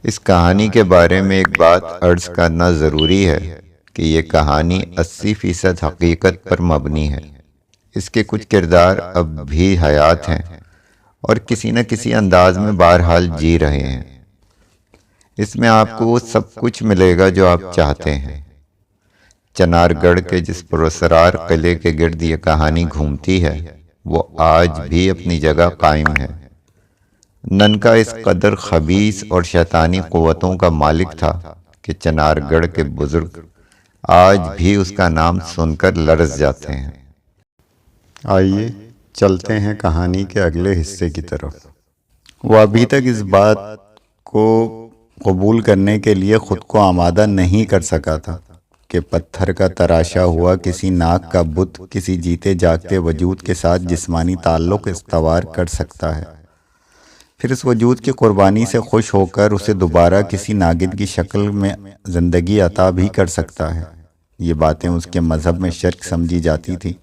اس کہانی کے بارے میں ایک بات عرض کرنا ضروری ہے کہ یہ کہانی 80% حقیقت پر مبنی ہے۔ اس کے کچھ کردار اب بھی حیات ہیں اور کسی نہ کسی انداز میں بہرحال جی رہے ہیں۔ اس میں آپ کو وہ سب کچھ ملے گا جو آپ چاہتے ہیں۔ چنار گڑھ کے جس پراسرار قلعے کے گرد یہ کہانی گھومتی ہے وہ آج بھی اپنی جگہ قائم ہے۔ ننکا اس قدر خبیث اور شیطانی قوتوں کا مالک تھا کہ چنار گڑھ کے بزرگ آج بھی اس کا نام سن کر لرز جاتے ہیں۔ آئیے چلتے ہیں کہانی کے اگلے حصے کی طرف۔ وہ ابھی تک اس بات کو قبول کرنے کے لیے خود کو آمادہ نہیں کر سکا تھا کہ پتھر کا تراشا ہوا کسی ناک کا بت کسی جیتے جاگتے وجود کے ساتھ جسمانی تعلق استوار کر سکتا ہے، پھر اس وجود کی قربانی سے خوش ہو کر اسے دوبارہ کسی ناگن کی شکل میں زندگی عطا بھی کر سکتا ہے۔ یہ باتیں اس کے مذہب میں شرک سمجھی جاتی تھی۔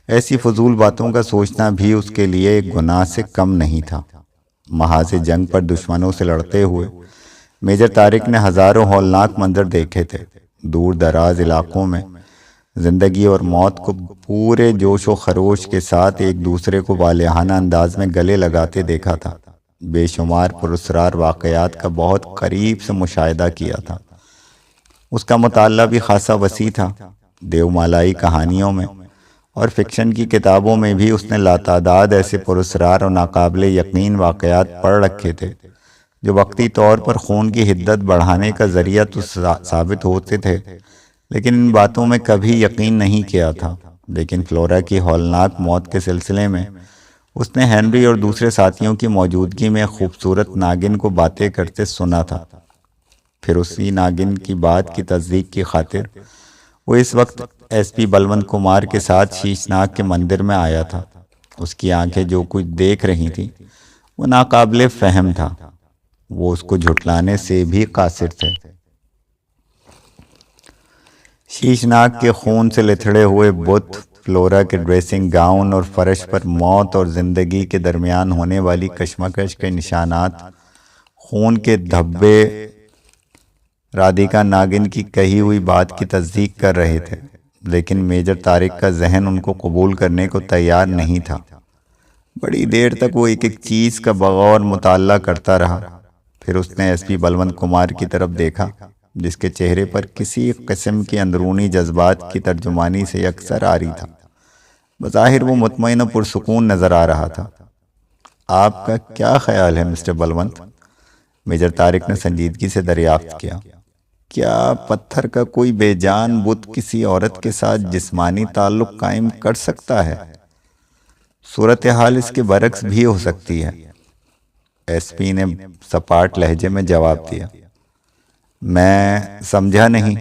ایسی فضول باتوں کا سوچنا بھی اس کے لیے ایک گناہ سے کم نہیں تھا۔ محاذ جنگ پر دشمنوں سے لڑتے ہوئے میجر طارق نے ہزاروں ہولناک منظر دیکھے تھے۔ دور دراز علاقوں میں زندگی اور موت کو پورے جوش و خروش کے ساتھ ایک دوسرے کو والہانہ انداز میں گلے لگاتے دیکھا تھا۔ بے شمار پراسرار واقعات کا بہت قریب سے مشاہدہ کیا تھا۔ اس کا مطالعہ بھی خاصا وسیع تھا۔ دیومالائی کہانیوں میں اور فکشن کی کتابوں میں بھی اس نے لاتعداد ایسے پراسرار اور ناقابل یقین واقعات پڑھ رکھے تھے جو وقتی طور پر خون کی حدت بڑھانے کا ذریعہ تو ثابت ہوتے تھے، لیکن ان باتوں میں کبھی یقین نہیں کیا تھا۔ لیکن فلورا کی ہولناک موت کے سلسلے میں اس نے ہنری اور دوسرے ساتھیوں کی موجودگی میں خوبصورت ناگن کو باتیں کرتے سنا تھا۔ پھر اسی ناگن کی بات کی تصدیق کی خاطر وہ اس وقت ایس پی بلونت کمار کے ساتھ شیشناگ کے مندر میں آیا تھا۔ اس کی آنکھیں جو کچھ دیکھ رہی تھیں وہ ناقابل فہم تھا۔ وہ اس کو جھٹلانے سے بھی قاصر تھے۔ شیشناگ کے خون سے لتھڑے ہوئے بت، فلورا کے ڈریسنگ گاؤن اور فرش پر موت اور زندگی کے درمیان ہونے والی کشمکش کے نشانات، خون کے دھبے رادھیکا ناگن کی کہی ہوئی بات کی تصدیق کر رہے تھے، لیکن میجر طارق کا ذہن ان کو قبول کرنے کو تیار نہیں تھا۔ بڑی دیر تک وہ ایک ایک چیز کا بغور مطالعہ کرتا رہا۔ پھر اس نے ایس پی بلونت کمار کی طرف دیکھا جس کے چہرے پر کسی قسم کی اندرونی جذبات کی ترجمانی سے یکسر آ رہی تھا۔ بظاہر وہ مطمئن و پرسکون نظر آ رہا تھا۔ آپ کا کیا خیال ہے مسٹر بلونت؟ میجر طارق نے سنجیدگی سے دریافت کیا۔ کیا پتھر کا کوئی بے جان بت کسی عورت کے ساتھ جسمانی تعلق قائم کر سکتا ہے؟ صورتحال اس کے برعکس بھی ہو سکتی ہے، ایس پی نے سپاٹ لہجے میں جواب دیا۔ میں سمجھا نہیں۔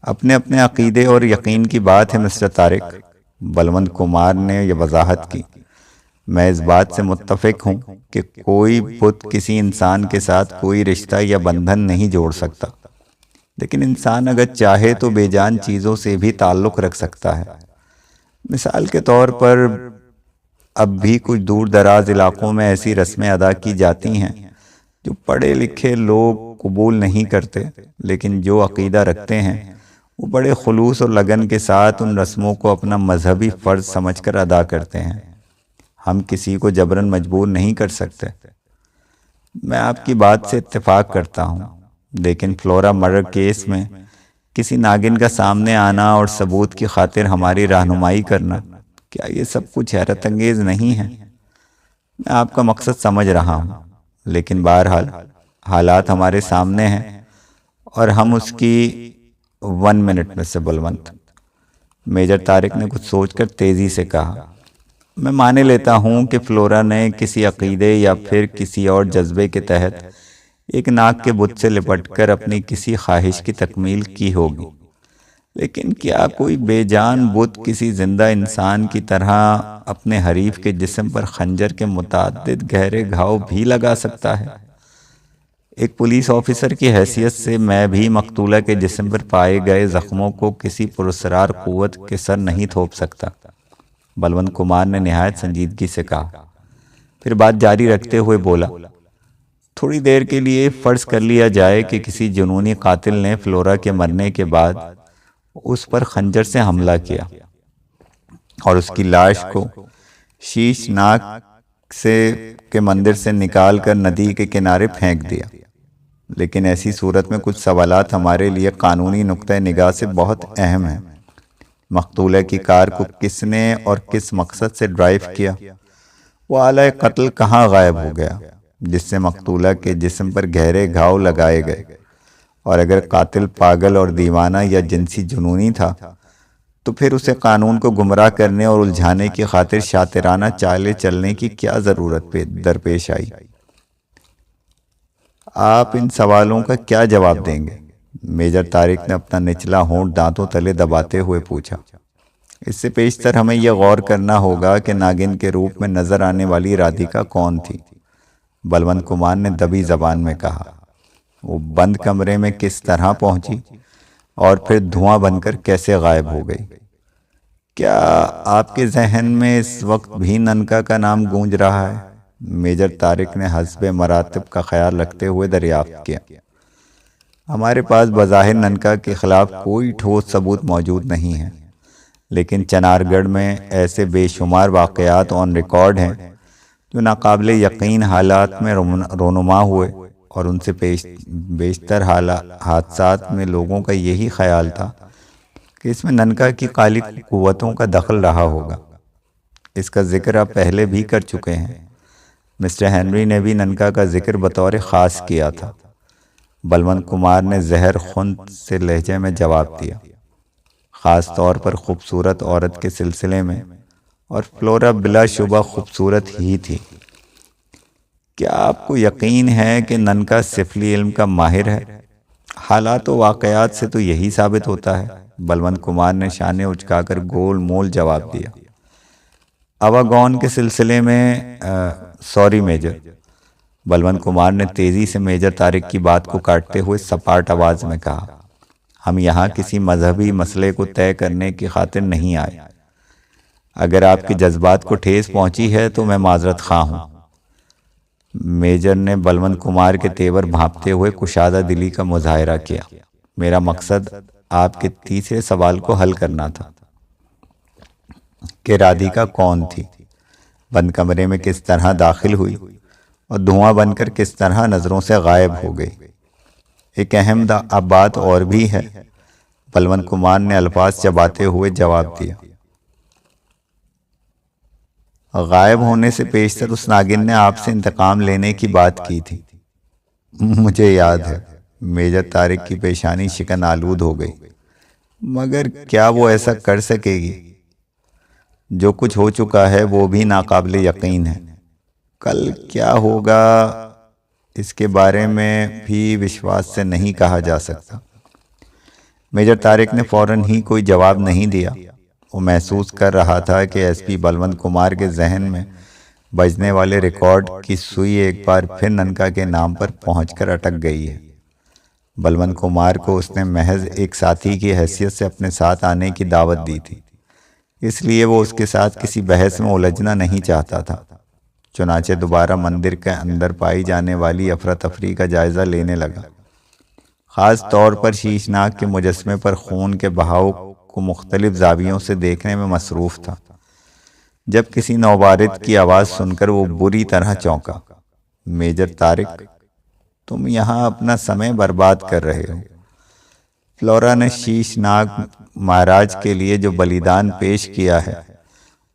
اپنے اپنے عقیدے اور یقین کی بات ہے مسٹر طارق، بلونت کمار نے یہ وضاحت کی۔ میں اس بات سے متفق ہوں کہ کوئی بت کسی انسان کے ساتھ کوئی رشتہ یا بندھن نہیں جوڑ سکتا، لیکن انسان اگر چاہے تو بے جان چیزوں سے بھی تعلق رکھ سکتا ہے۔ مثال کے طور پر اب بھی کچھ دور دراز علاقوں میں ایسی رسمیں ادا کی جاتی ہیں جو پڑھے لکھے لوگ قبول نہیں کرتے، لیکن جو عقیدہ رکھتے ہیں وہ بڑے خلوص اور لگن کے ساتھ ان رسموں کو اپنا مذہبی فرض سمجھ کر ادا کرتے ہیں۔ ہم کسی کو جبراً مجبور نہیں کر سکتے۔ میں آپ کی بات سے اتفاق کرتا ہوں، لیکن فلورا مرڈر کیس میں کسی ناگن کا سامنے آنا اور ثبوت کی خاطر ہماری رہنمائی کرنا، کیا یہ سب کچھ حیرت انگیز نہیں ہے؟ میں آپ کا مقصد سمجھ رہا ہوں، لیکن بہرحال حالات ہمارے سامنے ہیں اور ہم اس کی 1 منٹ میں سے بلونت، میجر طارق نے کچھ سوچ کر تیزی سے کہا۔ میں مانے لیتا ہوں کہ فلورا نے کسی عقیدے یا پھر کسی اور جذبے کے تحت ایک ناک کے بت سے لپٹ کر اپنی کسی خواہش کی تکمیل کی ہوگی، لیکن کیا کوئی بے جان بت کسی زندہ انسان کی طرح اپنے حریف کے جسم پر خنجر کے متعدد گہرے گھاؤ بھی لگا سکتا ہے؟ ایک پولیس آفیسر کی حیثیت سے میں بھی مقتولہ کے جسم پر پائے گئے زخموں کو کسی پراسرار قوت کے سر نہیں تھوپ سکتا، بلونت کمار نے نہایت سنجیدگی سے کہا۔ پھر بات جاری رکھتے ہوئے بولا، تھوڑی دیر کے لیے فرض کر لیا جائے کہ کسی جنونی قاتل نے فلورا کے مرنے کے بعد اس پر خنجر سے حملہ کیا اور اس کی لاش کو شیش ناگ کے مندر سے نکال کر ندی کے کنارے پھینک دیا۔ لیکن ایسی صورت میں کچھ سوالات ہمارے لیے قانونی نقطہ نگاہ سے بہت اہم ہیں۔ مقتولہ کی کار کو کس نے اور کس مقصد سے ڈرائیو کیا؟ وہ آلہ قتل کہاں غائب ہو گیا جس سے مقتولہ کے جسم پر گہرے گھاؤ لگائے گئے؟ اور اگر قاتل پاگل اور دیوانہ یا جنسی جنونی تھا تو پھر اسے قانون کو گمراہ کرنے اور الجھانے کی خاطر شاطرانہ چالیں چلنے کی کیا ضرورت درپیش آئی؟ آپ ان سوالوں کا کیا جواب دیں گے؟ میجر طارق نے اپنا نچلا ہونٹ دانتوں تلے دباتے ہوئے پوچھا۔ اس سے پیشتر ہمیں یہ غور کرنا ہوگا کہ ناگن کے روپ میں نظر آنے والی رادھیکا کون تھی؟ بلونت کمار نے دبی زبان میں کہا۔ وہ بند کمرے میں کس طرح پہنچی اور پھر دھواں بن کر کیسے غائب ہو گئی؟ کیا آپ کے ذہن میں اس وقت بھی ننکا کا نام گونج رہا ہے؟ میجر طارق نے حسب مراتب کا خیال رکھتے ہوئے دریافت کیا۔ ہمارے پاس بظاہر ننکا کے خلاف کوئی ٹھوس ثبوت موجود نہیں ہے، لیکن چنار گڑھ میں ایسے بے شمار واقعات آن ریکارڈ ہیں جو ناقابل یقین حالات میں رونما ہوئے، اور ان سے بیشتر حادثات میں لوگوں کا یہی خیال تھا کہ اس میں ننکا کی خالق قوتوں کا دخل رہا ہوگا۔ اس کا ذکر آپ پہلے بھی کر چکے ہیں۔ مسٹر ہنری نے بھی ننکا کا ذکر بطور خاص کیا تھا۔ بلونت کمار نے زہر خند سے لہجے میں جواب دیا۔ خاص طور پر خوبصورت عورت کے سلسلے میں، اور فلورا بلا شبہ خوبصورت ہی تھی۔ کیا آپ کو یقین ہے کہ ننکا سفلی علم کا ماہر ہے؟ حالات و واقعات سے تو یہی ثابت ہوتا ہے۔ بلونت کمار نے شانے اچکا کر گول مول جواب دیا۔ اواگون کے سلسلے میں سوری میجر، بلونت کمار نے تیزی سے میجر طارق کی بات کو کاٹتے ہوئے سپاٹ آواز میں کہا۔ ہم یہاں کسی مذہبی مسئلے کو طے کرنے کی خاطر نہیں آئے۔ اگر آپ کے جذبات کو ٹھیس پہنچی ہے تو میں معذرت خواہ ہوں۔ میجر نے بلونت کمار کے تیور بھانپتے ہوئے کشادہ دلی کا مظاہرہ کیا۔ میرا مقصد آپ کے تیسرے سوال کو حل کرنا تھا کہ رادھیکا کون تھی، بند کمرے میں کس طرح داخل ہوئی اور دھواں بن کر کس طرح نظروں سے غائب ہو گئی۔ ایک اہم بات اور بھی ہے، بلونت کمار نے الفاظ چباتے ہوئے جواب دیا۔ غائب ہونے سے پیشتر اس ناگن نے آپ سے انتقام لینے کی بات کی تھی۔ مجھے یاد ہے۔ میجر طارق کی پیشانی شکن آلود ہو گئی۔ مگر کیا وہ ایسا کر سکے گی؟ جو کچھ ہو چکا ہے وہ بھی ناقابل یقین ہے۔ کل کیا ہوگا اس کے بارے میں بھی وشواس سے نہیں کہا جا سکتا۔ میجر طارق نے فوراً ہی کوئی جواب نہیں دیا۔ وہ محسوس کر رہا تھا کہ ایس پی بلونت کمار کے ذہن میں بجنے والے ریکارڈ کی سوئی ایک بار پھر ننکا کے نام پر پہنچ کر اٹک گئی ہے۔ بلونت کمار کو اس نے محض ایک ساتھی کی حیثیت سے اپنے ساتھ آنے کی دعوت دی تھی، اس لیے وہ اس کے ساتھ کسی بحث میں الجھنا نہیں چاہتا تھا۔ چنانچہ دوبارہ مندر کے اندر پائی جانے والی افراتفری کا جائزہ لینے لگا، خاص طور پر شیش ناگ کے مجسمے پر خون کے بہاؤ کو مختلف زاویوں سے دیکھنے میں مصروف تھا۔ جب کسی نوبارد کی آواز سن کر وہ بری طرح چونکا۔ میجر طارق، تم یہاں اپنا سمے برباد کر رہے ہو۔ فلورا نے شیش ناگ مہاراج کے لیے جو بلیدان پیش کیا ہے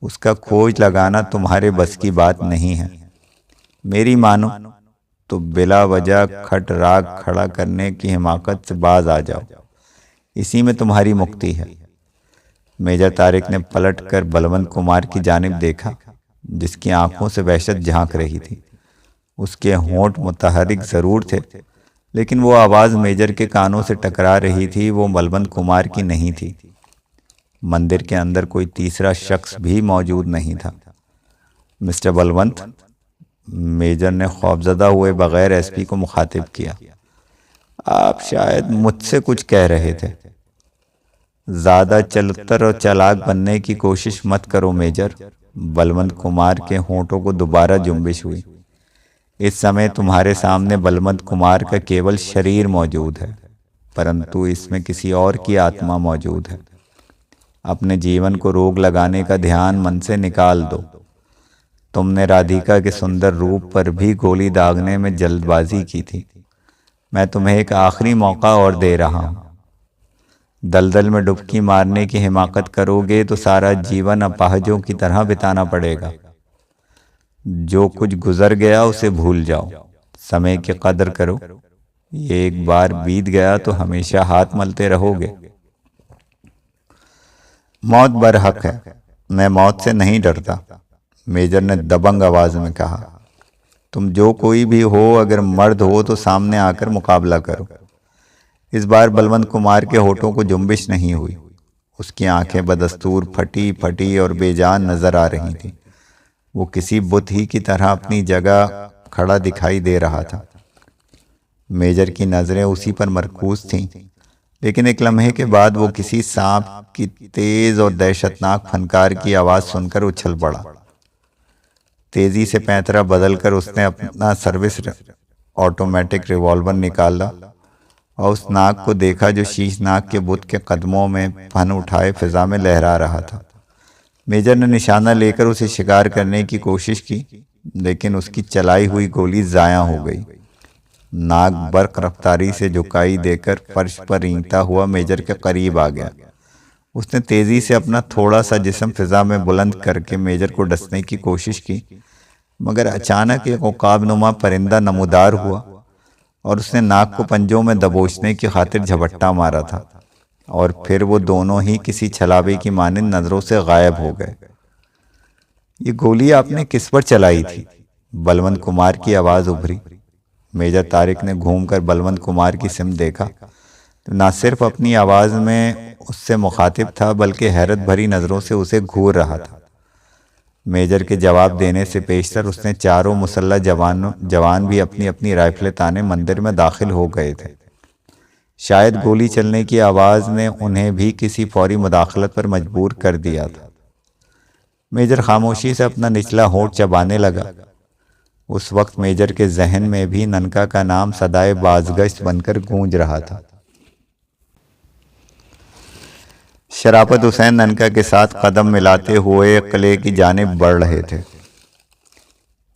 اس کا کھوج لگانا تمہارے بس کی بات نہیں ہے۔ میری مانو تو بلا وجہ کھٹ راگ کھڑا کرنے کی حماقت سے باز آ جاؤ، اسی میں تمہاری مکتی ہے۔ میجر طارق نے پلٹ کر بلونت کمار کی جانب دیکھا جس کی آنکھوں سے وحشت جھانک رہی تھی۔ اس کے ہونٹ متحرک ضرور تھے، لیکن وہ آواز میجر کے کانوں سے ٹکرا رہی تھی، وہ بلونت کمار کی نہیں تھی۔ مندر کے اندر کوئی تیسرا شخص بھی موجود نہیں تھا۔ مسٹر بلونت، میجر نے خوفزدہ ہوئے بغیر ایس پی کو مخاطب کیا، آپ شاید مجھ سے کچھ کہہ رہے تھے۔ زیادہ چلتر اور چالاک بننے کی کوشش مت کرو میجر۔ بلونت کمار کے ہونٹوں کو دوبارہ جنبش ہوئی۔ اس سمے تمہارے سامنے بلوند کمار کا کیول شریر موجود ہے، پرنتو اس میں کسی اور کی آتما موجود ہے۔ اپنے جیون کو روگ لگانے کا دھیان من سے نکال دو۔ تم نے رادھیکا کے سندر روپ پر بھی گولی داغنے میں جلد بازی کی تھی۔ میں تمہیں ایک آخری موقع اور دے رہا ہوں۔ دلدل میں ڈبکی مارنے کی حماقت کرو گے تو سارا جیون اپاہجوں کی طرح بتانا پڑے گا۔ جو کچھ گزر گیا اسے بھول جاؤ، سمے کی قدر کرو۔ یہ ایک بار بیت گیا تو ہمیشہ ہاتھ ملتے رہو گے۔ موت برحق ہے، میں موت سے نہیں ڈرتا، میجر نے دبنگ آواز میں کہا۔ تم جو کوئی بھی ہو، اگر مرد ہو تو سامنے آ کر مقابلہ کرو۔ اس بار بلوند کمار کے ہونٹوں کو جنبش نہیں ہوئی۔ اس کی آنکھیں بدستور پھٹی پھٹی اور بے جان نظر آ رہی تھیں۔ وہ کسی بت ہی کی طرح اپنی جگہ کھڑا دکھائی دے رہا تھا۔ میجر کی نظریں اسی پر مرکوز تھیں، لیکن ایک لمحے کے بعد وہ کسی سانپ کی تیز اور دہشتناک پھنکار کی آواز سن کر اچھل پڑا۔ تیزی سے پینترا بدل کر اس نے اپنا سروس آٹومیٹک ریوالور نکالا اور اس ناگ کو دیکھا جو شیش ناگ کے بت کے قدموں میں پھن اٹھائے فضا میں لہرا رہا تھا۔ میجر نے نشانہ لے کر اسے شکار کرنے کی کوشش کی، لیکن اس کی چلائی ہوئی گولی ضائع ہو گئی۔ ناگ برق رفتاری سے جھکائی دے کر فرش پر رینگتا ہوا میجر کے قریب آ گیا۔ اس نے تیزی سے اپنا تھوڑا سا جسم فضا میں بلند کر کے میجر کو ڈسنے کی کوشش کی، مگر اچانک ایک عقاب نما پرندہ نمودار ہوا اور اس نے ناگ کو پنجوں میں دبوچنے کی خاطر جھپٹا مارا تھا، اور پھر وہ دونوں ہی کسی چھلابے کی مانند نظروں سے غائب ہو گئے۔ یہ گولی آپ نے کس پر چلائی تھی؟ بلوند کمار کی آواز ابھری۔ میجر طارق نے گھوم کر بلوند کمار کی سمت دیکھا تو نہ صرف اپنی آواز میں اس سے مخاطب تھا بلکہ حیرت بھری نظروں سے اسے گھور رہا تھا۔ میجر کے جواب دینے سے پیشتر اس نے چاروں مسلح جوان بھی اپنی اپنی رائفلیں تانے مندر میں داخل ہو گئے تھے۔ شاید گولی چلنے کی آواز نے انہیں بھی کسی فوری مداخلت پر مجبور کر دیا تھا۔ میجر خاموشی سے اپنا نچلا ہونٹ چبانے لگا۔ اس وقت میجر کے ذہن میں بھی ننکا کا نام صدائے بازگشت بن کر گونج رہا تھا۔ شرافت حسین ننکا کے ساتھ قدم ملاتے ہوئے قلعے کی جانب بڑھ رہے تھے۔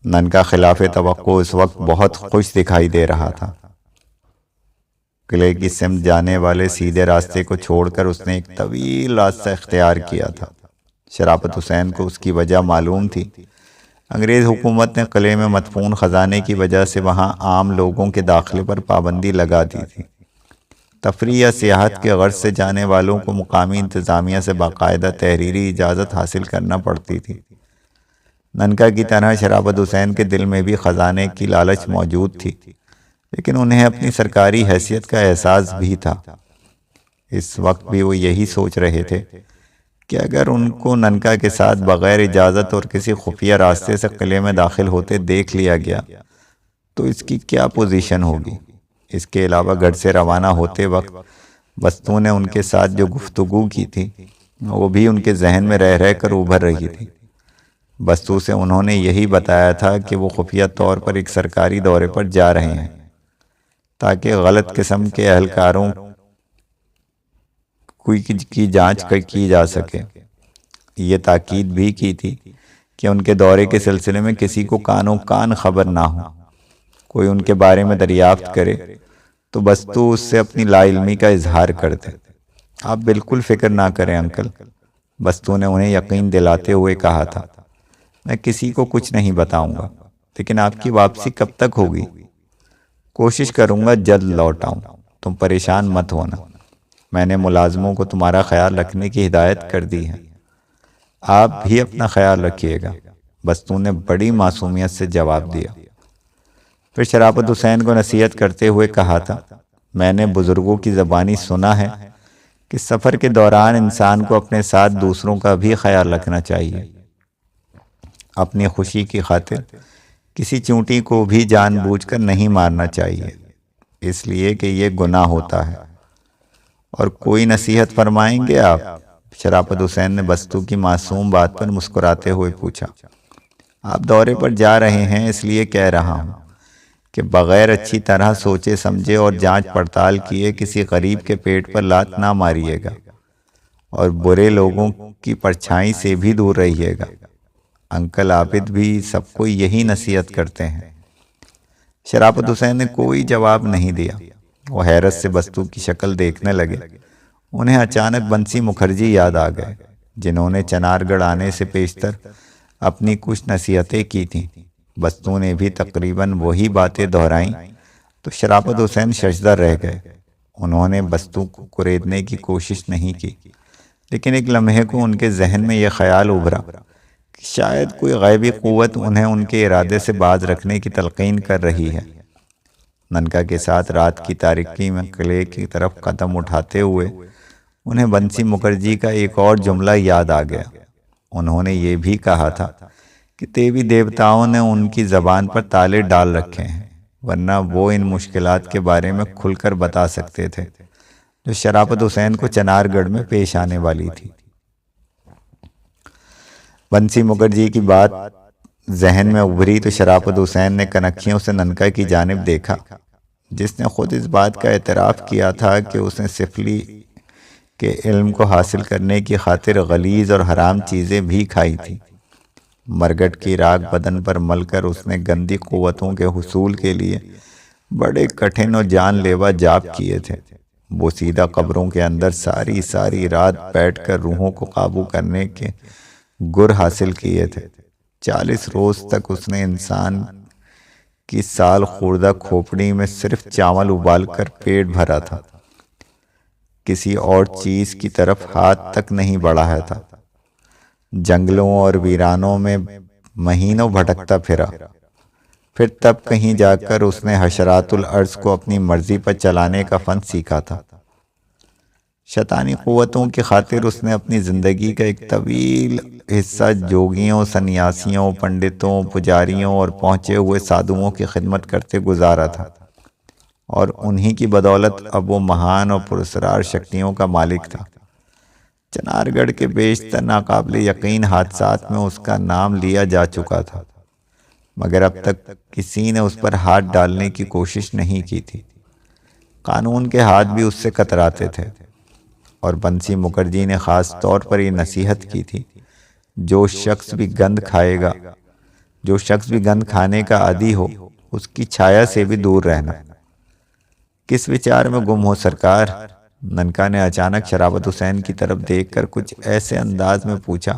ننکا خلاف توقع اس وقت بہت خوش دکھائی دے رہا تھا۔ قلعے کی سمت جانے والے سیدھے راستے کو چھوڑ کر اس نے ایک طویل راستہ اختیار کیا تھا۔ شرافت حسین کو اس کی وجہ معلوم تھی۔ انگریز حکومت نے قلعے میں مدفون خزانے کی وجہ سے وہاں عام لوگوں کے داخلے پر پابندی لگا دی تھی۔ تفریح یا سیاحت کے غرض سے جانے والوں کو مقامی انتظامیہ سے باقاعدہ تحریری اجازت حاصل کرنا پڑتی تھی۔ ننکا کی طرح شرافت حسین کے دل میں بھی خزانے کی لالچ موجود تھی، لیکن انہیں اپنی سرکاری حیثیت کا احساس بھی تھا۔ اس وقت بھی وہ یہی سوچ رہے تھے کہ اگر ان کو ننکا کے ساتھ بغیر اجازت اور کسی خفیہ راستے سے قلعے میں داخل ہوتے دیکھ لیا گیا تو اس کی کیا پوزیشن ہوگی۔ اس کے علاوہ گھر سے روانہ ہوتے وقت بستو نے ان کے ساتھ جو گفتگو کی تھی وہ بھی ان کے ذہن میں رہ رہ کر ابھر رہی تھی۔ بستو سے انہوں نے یہی بتایا تھا کہ وہ خفیہ طور پر ایک سرکاری دورے پر جا رہے ہیں تاکہ غلط قسم کے اہلکاروں کی جانچ کی جا سکے۔ یہ تاکید بھی کی تھی کہ ان کے دورے کے سلسلے میں کسی کو کانوں کان خبر نہ ہو۔ کوئی ان کے بارے میں دریافت کرے تو بستو اس سے اپنی لا علمی کا اظہار کر دے۔ آپ بالکل فکر نہ کریں انکل، بستو نے انہیں یقین دلاتے ہوئے کہا تھا۔ میں کسی کو کچھ نہیں بتاؤں گا، لیکن آپ کی واپسی کب تک ہوگی؟ کوشش کروں گا جلد لوٹ آؤں، تم پریشان مت ہونا۔ میں نے ملازموں کو تمہارا خیال رکھنے کی ہدایت کر دی ہے۔ آپ بھی اپنا خیال رکھیے گا، بستو نے بڑی معصومیت سے جواب دیا۔ پھر شرافت حسین کو نصیحت کرتے ہوئے کہا تھا، میں نے بزرگوں کی زبانی سنا ہے کہ سفر کے دوران انسان کو اپنے ساتھ دوسروں کا بھی خیال رکھنا چاہیے۔ اپنی خوشی کی خاطر کسی چونٹی کو بھی جان بوجھ کر نہیں مارنا چاہیے، اس لیے کہ یہ گناہ ہوتا ہے۔ اور کوئی نصیحت فرمائیں گے آپ؟ شرافت حسین نے بستو کی معصوم بات پر مسکراتے ہوئے پوچھا۔ آپ دورے پر جا رہے ہیں اس لیے کہہ رہا ہوں، کہ بغیر اچھی طرح سوچے سمجھے اور جانچ پڑتال کیے کسی غریب کے پیٹ پر لات نہ ماریے گا، اور برے لوگوں کی پرچھائی سے بھی دور رہیے گا۔ انکل عابد بھی سب کو یہی نصیحت کرتے ہیں۔ شرافت حسین نے کوئی جواب نہیں دیا۔ وہ حیرت سے بستو کی شکل دیکھنے لگے۔ انہیں اچانک بنسی مکھرجی یاد آ گئے، جنہوں نے چنار گڑھ آنے سے پیشتر اپنی کچھ نصیحتیں کی تھیں۔ بستو نے بھی تقریباً وہی باتیں دہرائیں تو شرافت حسین ششدر رہ گئے۔ انہوں نے بستو کو کریدنے کی کوشش نہیں کی، لیکن ایک لمحے کو ان کے ذہن میں یہ خیال ابھرا کہ شاید کوئی غیبی قوت انہیں ان کے ارادے سے باز رکھنے کی تلقین کر رہی ہے۔ ننکا کے ساتھ رات کی تاریکی میں قلعے کی طرف قدم اٹھاتے ہوئے انہیں بنسی مکھرجی کا ایک اور جملہ یاد آ گیا۔ انہوں نے یہ بھی کہا تھا کہ دیوی دیوتاؤں نے ان کی زبان پر تالے ڈال رکھے ہیں، ورنہ وہ ان مشکلات کے بارے میں کھل کر بتا سکتے تھے جو شرافت حسین کو چنار گڑھ میں پیش آنے والی تھی۔ بنسی مکھرجی کی بات ذہن میں ابھری تو شرافت حسین نے کنکھیوں سے ننکا کی جانب دیکھا، جس نے خود اس بات کا اعتراف کیا تھا کہ اس نے سفلی کے علم کو حاصل کرنے کی خاطر غلیظ اور حرام چیزیں بھی کھائی تھی۔ مرگٹ کی راکھ بدن پر مل کر اس نے گندی قوتوں کے حصول کے لیے بڑے کٹھن اور جان لیوا جاپ کیے تھے۔ وہ سیدھا قبروں کے اندر ساری رات بیٹھ کر روحوں کو قابو کرنے کے گر حاصل کیے تھے۔ 40 روز تک اس نے انسان کی سال خوردہ کھوپڑی میں صرف چاول ابال کر پیٹ بھرا تھا، کسی اور چیز کی طرف ہاتھ تک نہیں بڑھایا تھا۔ جنگلوں اور ویرانوں میں مہینوں بھٹکتا پھرا، پھر تب کہیں جا کر اس نے حشرات الارض کو اپنی مرضی پر چلانے کا فن سیکھا تھا۔ شیطانی قوتوں کی خاطر اس نے اپنی زندگی کا ایک طویل حصہ جوگیوں، سنیاسیوں، پنڈتوں، پجاریوں اور پہنچے ہوئے سادھوؤں کی خدمت کرتے گزارا تھا، اور انہی کی بدولت اب وہ مہان اور پراسرار شکتیوں کا مالک تھا۔ چنار گڑھ کے بیشتر ناقابل یقین حادثات میں اس کا نام لیا جا چکا تھا، مگر اب تک کسی نے اس پر ہاتھ ڈالنے کی کوشش نہیں کی تھی۔ قانون کے ہاتھ بھی اس سے کتراتے تھے، اور بنسی مکھرجی نے خاص طور پر یہ نصیحت کی تھی، جو شخص بھی گند کھانے کا عادی ہو، اس کی چھایا سے بھی دور رہنا۔ کس وچار میں گم ہو سرکار؟ ننکا نے اچانک شرافت حسین کی طرف دیکھ کر کچھ ایسے انداز میں پوچھا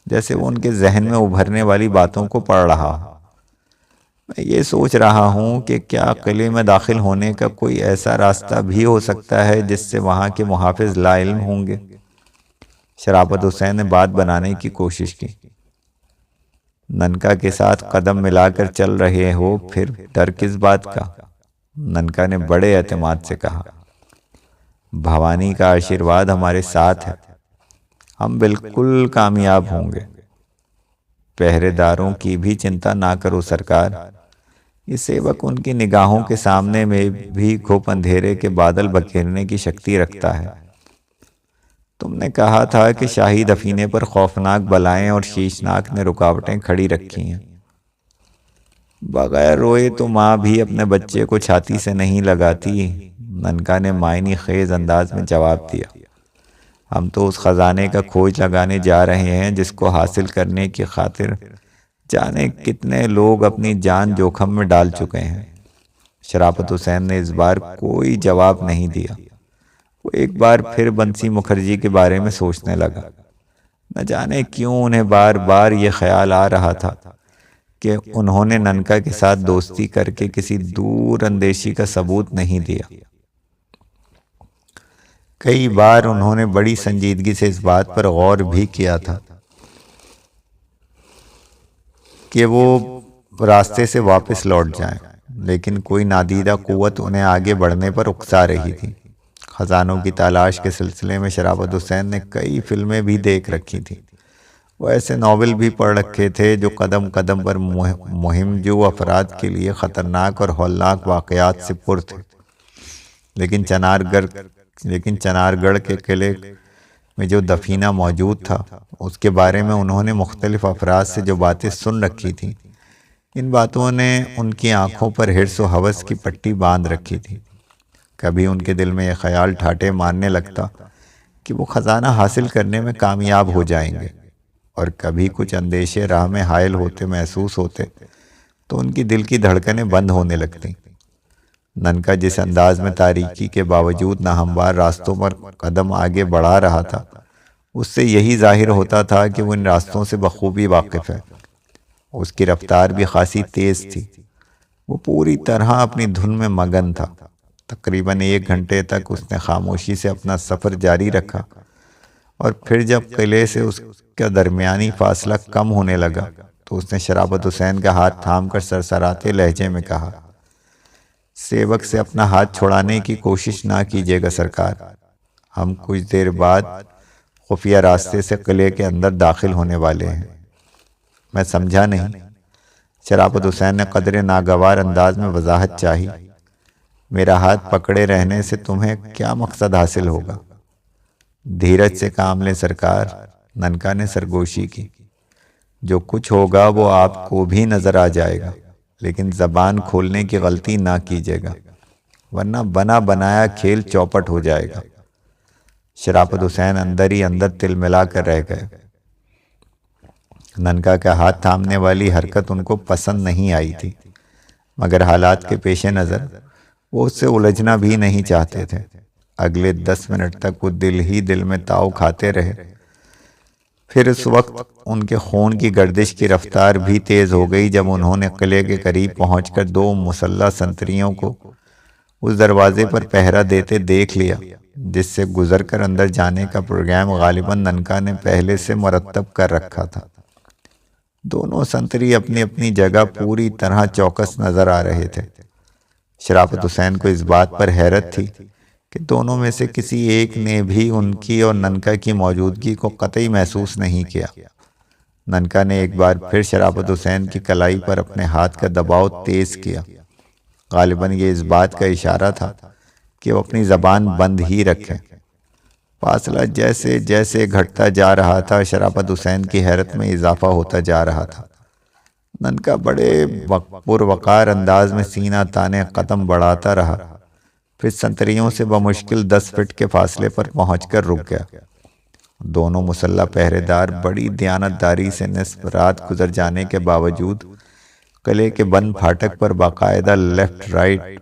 جیسے وہ ان کے ذہن میں ابھرنے والی باتوں کو پڑھ رہا ہو۔ میں یہ سوچ رہا ہوں کہ کیا قلعے میں داخل ہونے کا کوئی ایسا راستہ بھی ہو سکتا ہے جس سے وہاں کے محافظ لا علم ہوں گے؟ شرافت حسین نے بات بنانے کی کوشش کی۔ ننکا کے ساتھ قدم ملا کر چل رہے ہو، پھر ڈر کس بات کا؟ ننکا نے بڑے اعتماد سے کہا۔ بھوانی کا آشیرواد ہمارے ساتھ ہے، ہم بالکل کامیاب ہوں گے۔ پہرے داروں کی بھی چنتا نہ کرو سرکار، یہ سیوک ان کی نگاہوں کے سامنے میں بھی گھپ اندھیرے کے بادل بکھیرنے کی شکتی رکھتا ہے۔ تم نے کہا تھا کہ شاہی دفینے پر خوفناک بلائیں اور شیشناک نے رکاوٹیں کھڑی رکھی ہیں۔ بغیر روئے تو ماں بھی اپنے بچے کو چھاتی سے نہیں لگاتی، ننکا نے معنی خیز انداز میں جواب دیا۔ ہم تو اس خزانے کا کھوج لگانے جا رہے ہیں جس کو حاصل کرنے کی خاطر جانے کتنے لوگ اپنی جان جوخم میں ڈال چکے ہیں۔ شرافت حسین نے اس بار کوئی جواب نہیں دیا۔ وہ ایک بار پھر بنسی مکھرجی کے بارے میں سوچنے لگا۔ نہ جانے کیوں انہیں بار بار یہ خیال آ رہا تھا کہ انہوں نے ننکا کے ساتھ دوستی کر کے کسی دور اندیشی کا ثبوت نہیں دیا۔ کئی بار انہوں نے بڑی سنجیدگی سے اس بات پر غور بھی کیا تھا کہ وہ راستے سے واپس لوٹ جائیں، لیکن کوئی نادیدہ قوت انہیں آگے بڑھنے پر اکسا رہی تھی۔ خزانوں کی تلاش کے سلسلے میں شرافت حسین نے کئی فلمیں بھی دیکھ رکھی تھیں۔ وہ ایسے ناول بھی پڑھ رکھے تھے جو قدم قدم پر مہم جو افراد کے لیے خطرناک اور ہولناک واقعات سے پر تھے، لیکن چنار گڑھ کے قلعے میں جو دفینہ موجود تھا اس کے بارے میں انہوں نے مختلف افراد سے جو باتیں سن رکھی تھیں، ان باتوں نے ان کی آنکھوں پر حرص و ہوس کی پٹی باندھ رکھی تھی۔ کبھی ان کے دل میں یہ خیال ٹھاٹے مارنے لگتا کہ وہ خزانہ حاصل کرنے میں کامیاب ہو جائیں گے، اور کبھی کچھ اندیشے راہ میں حائل ہوتے محسوس ہوتے تو ان کی دل کی دھڑکنیں بند ہونے لگتیں۔ ننکا جس انداز میں تاریکی کے باوجود ناہموار راستوں پر قدم آگے بڑھا رہا تھا، اس سے یہی ظاہر ہوتا تھا کہ وہ ان راستوں سے بخوبی واقف ہے۔ اس کی رفتار بھی خاصی تیز تھی۔ وہ پوری طرح اپنی دھن میں مگن تھا۔ تقریباً 1 گھنٹے تک اس نے خاموشی سے اپنا سفر جاری رکھا، اور پھر جب قلعے سے اس کا درمیانی فاصلہ کم ہونے لگا تو اس نے شرافت حسین کا ہاتھ تھام کر سرسراتے لہجے میں کہا، سیوک سے اپنا ہاتھ چھڑانے کی کوشش نہ کیجیے گا سرکار، ہم کچھ دیر بعد خفیہ راستے سے قلعے کے اندر داخل ہونے والے ہیں۔ میں سمجھا نہیں۔ شرافت حسین نے قدرے ناگوار انداز میں وضاحت چاہی۔ میرا ہاتھ پکڑے رہنے سے تمہیں کیا مقصد حاصل ہوگا؟ دھیرج سے کام لیں سرکار، ننکا نے سرگوشی کی۔ جو کچھ ہوگا وہ آپ کو بھی نظر آ جائے گا، لیکن زبان کھولنے کی غلطی نہ کیجیے گا، ورنہ بنا بنایا کھیل چوپٹ ہو جائے گا۔ شرافت حسین اندر ہی اندر تل ملا کر رہ گئے۔ ننکا کا ہاتھ تھامنے والی حرکت ان کو پسند نہیں آئی تھی، مگر حالات کے پیش نظر وہ اس سے الجھنا بھی نہیں چاہتے تھے۔ اگلے 10 منٹ تک وہ دل ہی دل میں تاؤ کھاتے رہے۔ پھر اس وقت ان کے خون کی گردش کی رفتار بھی تیز ہو گئی جب انہوں نے قلعے کے قریب پہنچ کر 2 مسلح سنتریوں کو اس دروازے پر پہرا دیتے دیکھ لیا جس سے گزر کر اندر جانے کا پروگرام غالباً ننکا نے پہلے سے مرتب کر رکھا تھا۔ دونوں سنتری اپنی اپنی جگہ پوری طرح چوکس نظر آ رہے تھے۔ شرافت حسین کو اس بات پر حیرت تھی کہ دونوں میں سے کسی ایک نے بھی ان کی اور ننکا کی موجودگی کو قطعی محسوس نہیں کیا۔ ننکا نے ایک بار پھر شرافت حسین کی کلائی پر اپنے ہاتھ کا دباؤ تیز کیا۔ غالباً یہ اس بات کا اشارہ تھا کہ وہ اپنی زبان بند ہی رکھیں۔ فاصلہ جیسے جیسے گھٹتا جا رہا تھا، شرافت حسین کی حیرت میں اضافہ ہوتا جا رہا تھا۔ ننکا بڑے پروقار انداز میں سینہ تانے قدم بڑھاتا رہا، پھر سنتریوں سے بمشکل 10 فٹ کے فاصلے پر پہنچ کر رک گیا۔ دونوں مسلح پہرے دار بڑی دیانتداری سے نصف رات گزر جانے کے باوجود قلعے کے بند پھاٹک پر باقاعدہ لیفٹ رائٹ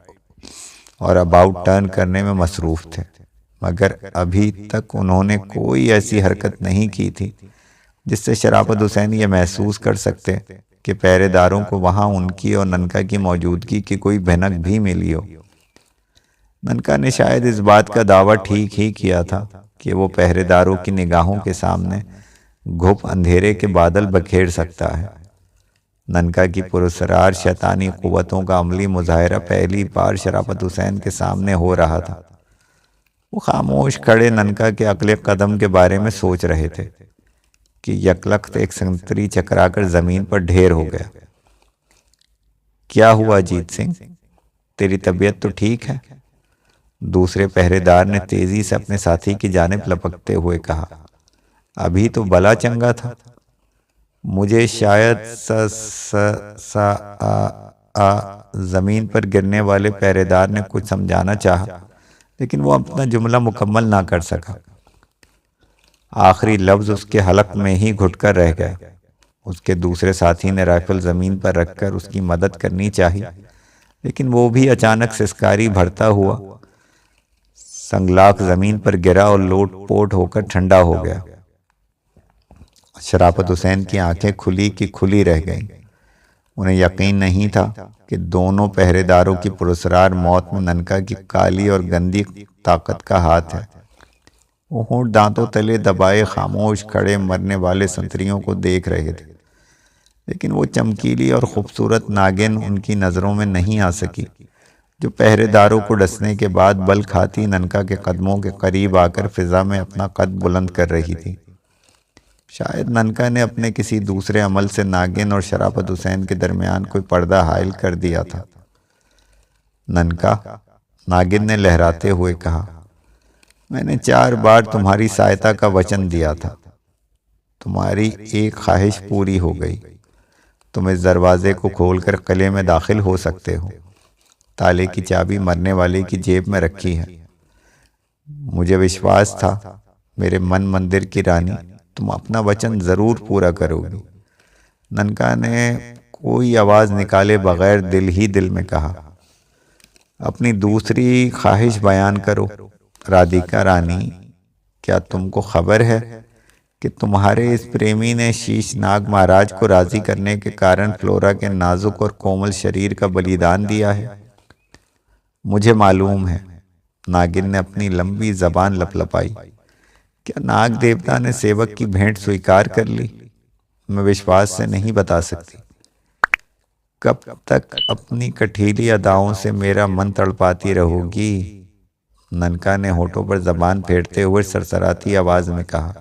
اور اباؤٹ ٹرن کرنے میں مصروف تھے، مگر ابھی تک انہوں نے کوئی ایسی حرکت نہیں کی تھی جس سے شرافت حسین یہ محسوس کر سکتے کہ پہرے داروں کو وہاں ان کی اور ننکا کی موجودگی کی کوئی بھنک بھی ملی ہو۔ ننکا نے شاید اس بات کا دعویٰ ٹھیک ہی کیا تھا کہ وہ پہرے داروں کی نگاہوں کے سامنے گھپ اندھیرے کے بادل بکھیر سکتا ہے۔ ننکا کی پراسرار شیطانی قوتوں کا عملی مظاہرہ پہلی بار شرافت حسین کے سامنے ہو رہا تھا۔ وہ خاموش کھڑے ننکا کے اگلے قدم کے بارے میں سوچ رہے تھے کہ یکلخت ایک سنتری چکرا کر زمین پر ڈھیر ہو گیا۔ کیا ہوا اجیت سنگھ، تیری طبیعت تو ٹھیک ہے؟ دوسرے پہرے دار نے تیزی سے اپنے ساتھی کی جانب لپکتے ہوئے کہا۔ ابھی تو بلا چنگا تھا۔ مجھے شاید زمین پر گرنے والے پہرے دار نے کچھ سمجھانا چاہا، لیکن وہ اپنا جملہ مکمل نہ کر سکا۔ آخری لفظ اس کے حلق میں ہی گھٹ کر رہ گئے۔ اس کے دوسرے ساتھی نے رائفل زمین پر رکھ کر اس کی مدد کرنی چاہی، لیکن وہ بھی اچانک سسکاری بھرتا ہوا سنگلاخ زمین پر گرا اور لوٹ پوٹ ہو کر ٹھنڈا ہو گیا۔ شرافت حسین کی آنکھیں کھلی کی کھلی رہ گئیں۔ انہیں یقین نہیں تھا کہ دونوں پہرے داروں کی پراسرار موت میں ننکا کی کالی اور گندی طاقت کا ہاتھ ہے۔ وہ ہونٹ دانتوں تلے دبائے خاموش کھڑے مرنے والے سنتریوں کو دیکھ رہے تھے، لیکن وہ چمکیلی اور خوبصورت ناگن ان کی نظروں میں نہیں آ سکی جو پہرے داروں کو ڈسنے کے بعد بل کھاتی ننکا کے قدموں کے قریب آ کر فضا میں اپنا قد بلند کر رہی تھی۔ شاید ننکا نے اپنے کسی دوسرے عمل سے ناگن اور شرافت حسین کے درمیان کوئی پردہ حائل کر دیا تھا۔ ننکا، ناگن نے لہراتے ہوئے کہا، میں نے 4 بار تمہاری سہایتا کا وچن دیا تھا۔ تمہاری ایک خواہش پوری ہو گئی۔ تم اس دروازے کو کھول کر قلعے میں داخل ہو سکتے ہو۔ تالے کی چابی مرنے والے کی جیب میں رکھی ہے۔ مجھے وشواس تھا میرے من مندر کی رانی، تم اپنا وچن ضرور پورا کرو گی۔ ننکا نے کوئی آواز نکالے بغیر دل ہی دل میں کہا، اپنی دوسری خواہش بیان کرو رادھیکا رانی۔ کیا تم کو خبر ہے کہ تمہارے اس پریمی نے شیش ناگ مہاراج کو راضی کرنے کے کارن فلورا کے نازک اور کومل شریر کا بلیدان دیا ہے؟ مجھے معلوم ہے، ناگن نے اپنی لمبی زبان لپلپائی۔ کیا ناگ دیوتا نے سیوک کی بھیٹ سویکار کر لی؟ میں وشواس سے نہیں بتا سکتی۔ کب تک اپنی کٹھیلی اداؤں سے میرا من تڑپاتی رہو گی؟ ننکا نے ہونٹوں پر زبان پھیرتے ہوئے سرسراتی آواز میں کہا،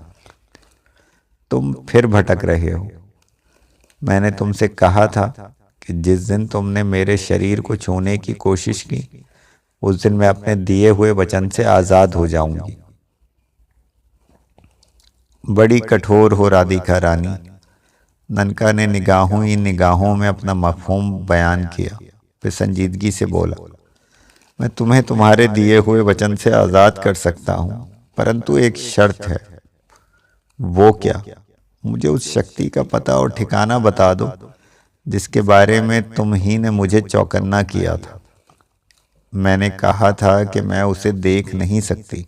تم پھر بھٹک رہے ہو۔ میں نے تم سے کہا تھا کہ جس دن تم نے میرے شریر کو چھونے کی کوشش کی اس دن میں اپنے دیے ہوئے وچن سے آزاد ہو جاؤں گی۔ بڑی کٹھور ہو رادھیکا رانی، ننکا نے نگاہوں ہی نگاہوں میں اپنا مفہوم بیان کیا، پھر سنجیدگی سے بولا، میں تمہیں تمہارے دیے ہوئے وچن سے آزاد کر سکتا ہوں، پرنتو ایک شرط ہے۔ وہ کیا؟ مجھے اس شکتی کا پتہ اور ٹھکانہ بتا دو جس کے بارے میں تم ہی نے مجھے چوکنا کیا تھا۔ میں نے کہا تھا کہ میں اسے دیکھ نہیں سکتی،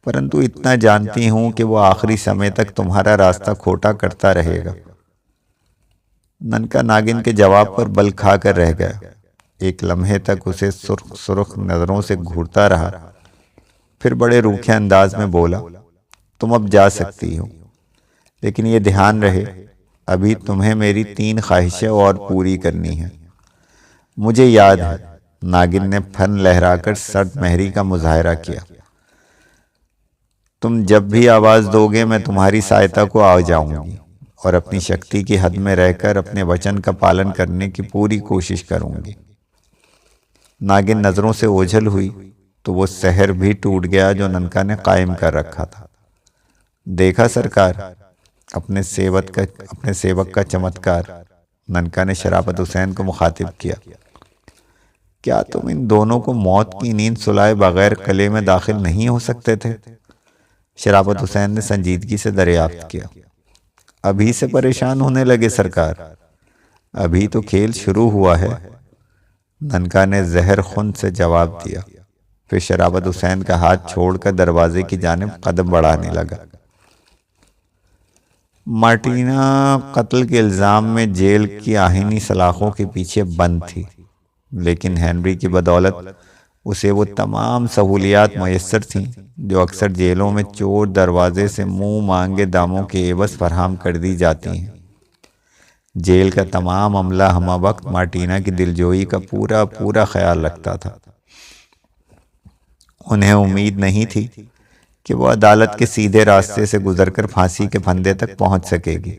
پرنتو اتنا جانتی ہوں کہ وہ آخری سمے تک تمہارا راستہ کھوٹا کرتا رہے گا۔ ننکا ناگن کے جواب پر بل کھا کر رہ گیا۔ ایک لمحے تک اسے سرخ سرخ نظروں سے گھورتا رہا، پھر بڑے روکھے انداز میں بولا، تم اب جا سکتی ہو، لیکن یہ دھیان رہے ابھی تمہیں میری 3 خواہشیں اور پوری کرنی ہیں۔ مجھے یاد ہے، ناگن نے پھن لہرا کر سرد مہری کا مظاہرہ کیا، تم جب بھی آواز دو گے میں تمہاری سہایتا کو آ جاؤں گی اور اپنی شکتی کی حد میں رہ کر اپنے وچن کا پالن کرنے کی پوری کوشش کروں گی۔ ناگن نظروں سے اوجھل ہوئی تو وہ سحر بھی ٹوٹ گیا جو ننکا نے قائم کر رکھا تھا۔ دیکھا سرکار، اپنے سیوک کا چمتکار، ننکا نے شرافت حسین کو مخاطب کیا۔ کیا تم ان دونوں کو موت کی نیند سلائے بغیر قلعے میں داخل نہیں ہو سکتے تھے؟ شرافت حسین نے سنجیدگی سے دریافت کیا۔ ابھی سے پریشان ہونے لگے سرکار، ابھی تو کھیل شروع ہوا ہے، ننکا نے زہر خون سے جواب دیا، پھر شرافت حسین کا ہاتھ چھوڑ کر دروازے کی جانب قدم بڑھانے لگا۔ مارٹینا قتل کے الزام میں جیل کی آہنی سلاخوں کے پیچھے بند تھی، لیکن ہنری کی بدولت اسے وہ تمام سہولیات میسر تھیں جو اکثر جیلوں میں چور دروازے سے منہ مانگے داموں کے عوض فراہم کر دی جاتی ہیں۔ جیل کا تمام عملہ ہمہ وقت مارٹینا کی دلجوئی کا پورا خیال رکھتا تھا۔ انہیں امید نہیں تھی کہ وہ عدالت کے سیدھے راستے سے گزر کر پھانسی کے پھندے تک پہنچ سکے گی۔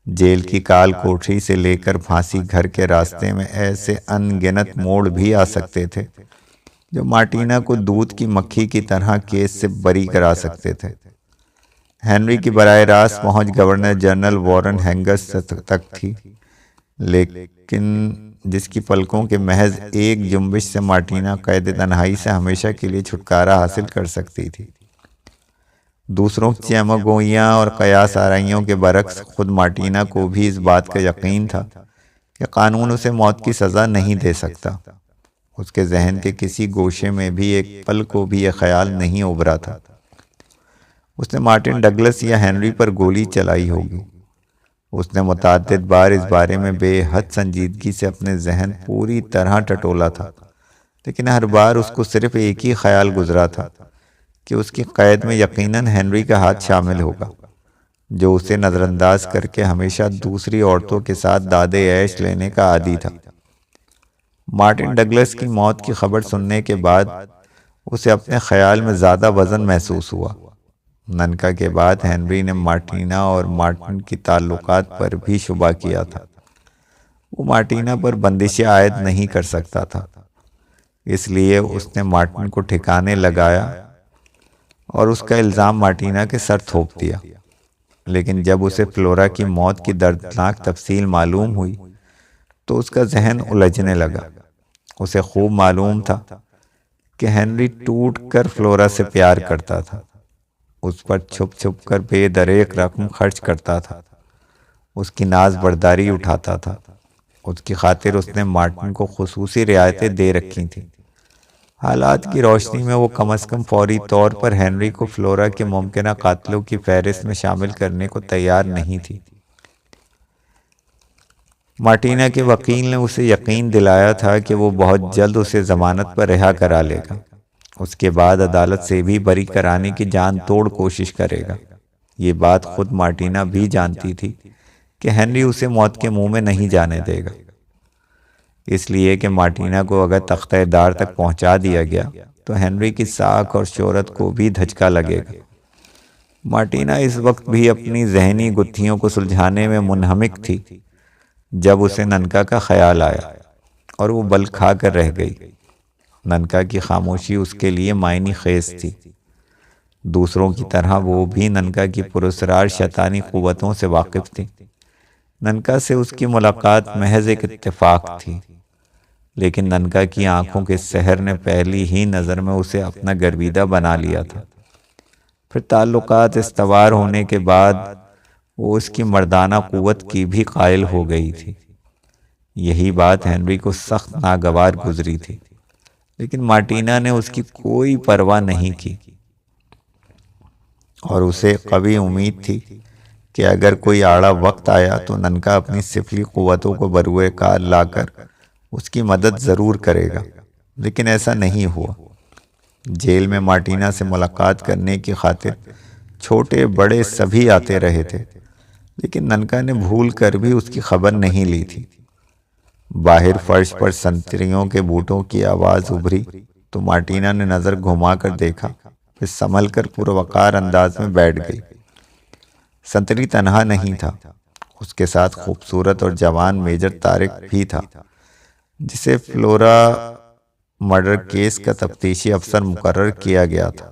جیل کی کال کوٹری سے لے کر پھانسی گھر کے راستے میں ایسے ان گنت موڑ بھی آ سکتے تھے جو مارٹینا کو دودھ کی مکھی کی طرح کیس سے بری کرا سکتے تھے۔ ہنری کی براہ راست پہنچ گورنر جنرل وارن ہینگس تک تھی، لیکن جس کی پلکوں کے محض ایک جنبش سے مارٹینا قید تنہائی سے ہمیشہ کے لیے چھٹکارا حاصل کر سکتی تھی۔ دوسروں کی چمگوئیاں اور قیاس آرائیوں کے برعکس خود مارٹینا کو بھی اس بات کا یقین تھا کہ قانون اسے موت کی سزا نہیں دے سکتا۔ اس کے ذہن کے کسی گوشے میں بھی ایک پل کو بھی یہ خیال نہیں ابھرا تھا اس نے مارٹن ڈگلس یا ہنری پر گولی چلائی ہوگی۔ اس نے متعدد بار اس بارے میں بے حد سنجیدگی سے اپنے ذہن پوری طرح ٹٹولا تھا، لیکن ہر بار اس کو صرف ایک ہی خیال گزرا تھا کہ اس کی قید میں یقیناً ہنری کا ہاتھ شامل ہوگا، جو اسے نظر انداز کر کے ہمیشہ دوسری عورتوں کے ساتھ دادے عیش لینے کا عادی تھا۔ مارٹن ڈگلس کی موت کی خبر سننے کے بعد اسے اپنے خیال میں زیادہ وزن محسوس ہوا۔ ننکا کے بعد ہنری نے مارٹینا اور مارٹن کی تعلقات پر بھی شبہ کیا تھا۔ وہ مارٹینا پر بندشیں عائد نہیں کر سکتا تھا، اس لیے اس نے مارٹن کو ٹھکانے لگایا اور اس کا الزام مارٹینا کے سر تھوپ دیا۔ لیکن جب اسے فلورا کی موت کی دردناک تفصیل معلوم ہوئی تو اس کا ذہن الجھنے لگا۔ اسے خوب معلوم تھا کہ ہنری ٹوٹ کر فلورا سے پیار کرتا تھا، اس پر چھپ چھپ کر بے دریغ رقم خرچ کرتا تھا، اس کی ناز برداری اٹھاتا تھا، اس کی خاطر اس نے مارٹن کو خصوصی رعایتیں دے رکھی تھیں۔ حالات کی روشنی میں وہ کم از کم فوری طور پر ہنری کو فلورا کے ممکنہ قاتلوں کی فہرست میں شامل کرنے کو تیار نہیں تھی۔ مارٹینا کے وکیل نے اسے یقین دلایا تھا کہ وہ بہت جلد اسے ضمانت پر رہا کرا لے گا، اس کے بعد عدالت سے بھی بری کرانے کی جان توڑ کوشش کرے گا۔ یہ بات خود مارٹینا بھی جانتی تھی کہ ہنری اسے موت کے منہ میں نہیں جانے دے گا، اس لیے کہ مارٹینا کو اگر تختہ دار تک پہنچا دیا گیا تو ہنری کی ساکھ اور شہرت کو بھی دھچکا لگے گا۔ مارٹینا اس وقت بھی اپنی ذہنی گتھیوں کو سلجھانے میں منہمک تھی جب اسے ننکا کا خیال آیا اور وہ بل کھا کر رہ گئی۔ ننکا کی خاموشی اس کے لیے معنی خیز تھی۔ دوسروں کی طرح وہ بھی ننکا کی پراسرار شیطانی قوتوں سے واقف تھی۔ ننکا سے اس کی ملاقات محض ایک اتفاق تھی، لیکن ننکا کی آنکھوں کے سحر نے پہلی ہی نظر میں اسے اپنا گرویدہ بنا لیا تھا۔ پھر تعلقات استوار ہونے کے بعد وہ اس کی مردانہ قوت کی بھی قائل ہو گئی تھی۔ یہی بات ہنری کو سخت ناگوار گزری تھی، لیکن مارٹینا نے اس کی کوئی پرواہ نہیں کی، اور اسے قوی امید تھی کہ اگر کوئی آڑا وقت آیا تو ننکا اپنی سفلی قوتوں کو بروئے کار لا کر اس کی مدد ضرور کرے گا، لیکن ایسا نہیں ہوا۔ جیل میں مارٹینا سے ملاقات کرنے کی خاطر چھوٹے بڑے سبھی آتے رہے تھے، لیکن ننکا نے بھول کر بھی اس کی خبر نہیں لی تھی۔ باہر فرش پر سنتریوں کے بوٹوں کی آواز ابھری تو مارٹینا نے نظر گھما کر دیکھا، پھر سنبھل کر پروقار انداز میں بیٹھ گئی۔ سنتری تنہا نہیں تھا، اس کے ساتھ خوبصورت اور جوان میجر طارق بھی تھا، جسے فلورا مرڈر کیس کا تفتیشی افسر مقرر کیا گیا تھا۔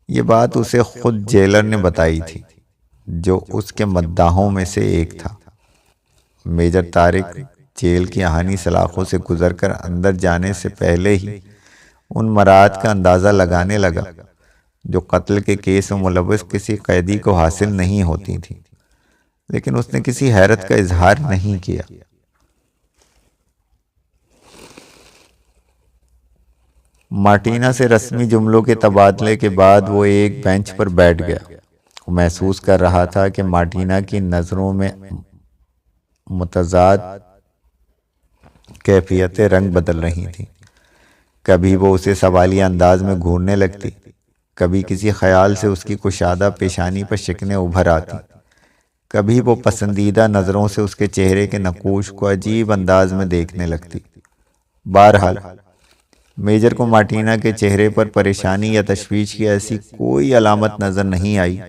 یہ بات اسے خود جیلر نے بتائی تھی، جو اس کے مداحوں میں سے ایک تھا۔ میجر طارق جیل کی آہنی سلاخوں سے گزر کر اندر جانے سے پہلے ہی ان مراعات کا اندازہ لگانے لگا جو قتل کے کیس میں ملوث کسی قیدی کو حاصل نہیں ہوتی تھی، لیکن اس نے کسی حیرت کا اظہار نہیں کیا۔ مارٹینا سے رسمی جملوں کے تبادلے کے بعد وہ ایک بینچ پر بیٹھ گیا۔ وہ محسوس کر رہا تھا کہ مارٹینا کی نظروں میں متضاد کیفیتیں رنگ بدل رہی تھیں۔ کبھی وہ اسے سوالیہ انداز میں گھورنے لگتی، کبھی کسی خیال سے اس کی کشادہ پیشانی پر شکنیں ابھر آتی، کبھی وہ پسندیدہ نظروں سے اس کے چہرے کے نقوش کو عجیب انداز میں دیکھنے لگتی۔ بہرحال میجر کو مارٹینا کے چہرے پر پریشانی یا تشویش کی ایسی کوئی علامت نظر نہیں آئی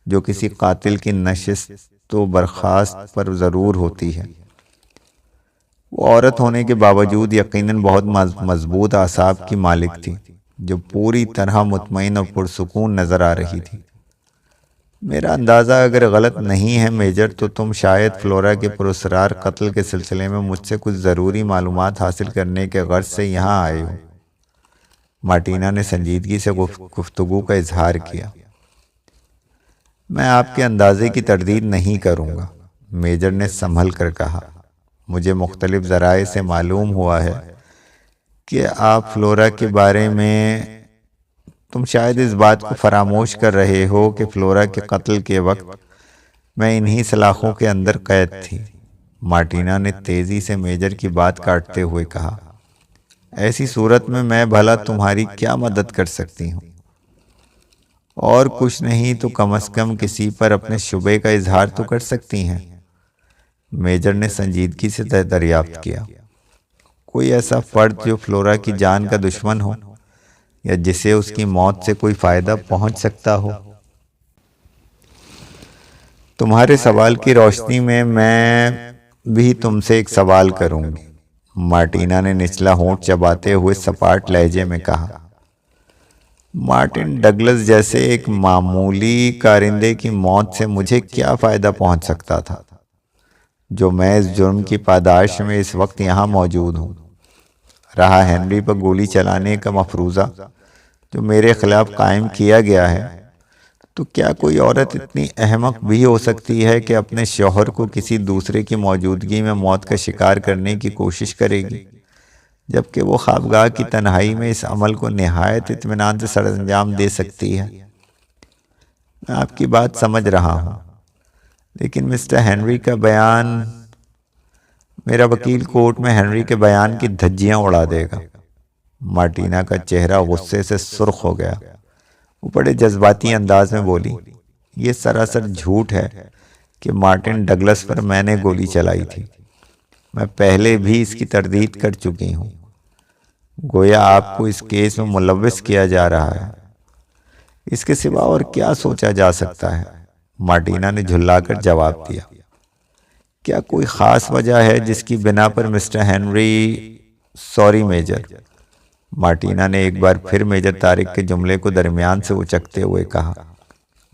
جو کسی قاتل کی نشست و برخاست پر ضرور ہوتی ہے۔ وہ عورت ہونے کے باوجود یقیناً بہت مضبوط اعصاب کی مالک تھی، جو پوری طرح مطمئن اور پرسکون نظر آ رہی تھی۔ میرا اندازہ اگر غلط نہیں ہے میجر، تو تم شاید فلورا کے پراسرار قتل کے سلسلے میں مجھ سے کچھ ضروری معلومات حاصل کرنے کے غرض سے یہاں آئے ہو۔ مارٹینا نے سنجیدگی سے گفتگو کا اظہار کیا۔ میں آپ کے اندازے کی تردید نہیں کروں گا، میجر نے سنبھل کر کہا۔ مجھے مختلف ذرائع سے معلوم ہوا ہے کہ آپ فلورا کے بارے میں تم شاید اس بات کو فراموش کر رہے ہو کہ فلورا کے قتل کے وقت میں انہی سلاخوں کے اندر قید تھی۔ مارٹینا نے تیزی سے میجر کی بات کاٹتے ہوئے کہا، ایسی صورت میں بھلا تمہاری کیا مدد کر سکتی ہوں؟ اور کچھ نہیں تو کم از کم کسی پر اپنے شبے کا اظہار تو کر سکتی ہیں۔ میجر نے سنجیدگی سے دریافت کیا، کوئی ایسا فرد جو فلورا کی جان کا دشمن ہو یا جسے اس کی موت سے کوئی فائدہ پہنچ سکتا ہو؟ تمہارے سوال کی روشنی میں بھی تم سے ایک سوال کروں گی، مارٹینا نے نچلا ہونٹ چباتے ہوئے سپاٹ لہجے میں کہا۔ مارٹن ڈگلس جیسے ایک معمولی کارندے کی موت سے مجھے کیا فائدہ پہنچ سکتا تھا جو میں اس جرم کی پاداش میں اس وقت یہاں موجود ہوں؟ رہا ہنری پر گولی چلانے کا مفروضہ جو میرے خلاف قائم کیا گیا ہے، تو کیا کوئی عورت اتنی احمق بھی ہو سکتی ہے کہ اپنے شوہر کو کسی دوسرے کی موجودگی میں موت کا شکار کرنے کی کوشش کرے گی، جبکہ وہ خوابگاہ کی تنہائی میں اس عمل کو نہایت اطمینان سے سر انجام دے سکتی ہے؟ میں آپ کی بات سمجھ رہا ہوں، لیکن مسٹر ہنری کا بیان، میرا وکیل کورٹ میں ہنری کے بیان کی دھجیاں اڑا دے گا۔ مارٹینا کا چہرہ غصے سے سرخ ہو گیا۔ وہ بڑے جذباتی انداز میں بولی، یہ سراسر جھوٹ ہے کہ مارٹن ڈگلس پر میں نے گولی چلائی تھی۔ میں پہلے بھی اس کی تردید کر چکی ہوں۔ گویا آپ کو اس کیس میں ملوث کیا جا رہا ہے۔ اس کے سوا اور کیا سوچا جا سکتا ہے؟ مارٹینا نے جھلا کر جواب دیا۔ کیا کوئی خاص وجہ ہے جس کی بنا پر mister Henry? Sorry major, Martina نے ایک بار پھر میجر طارق کے جملے کو درمیان سے اچکتے ہوئے کہا۔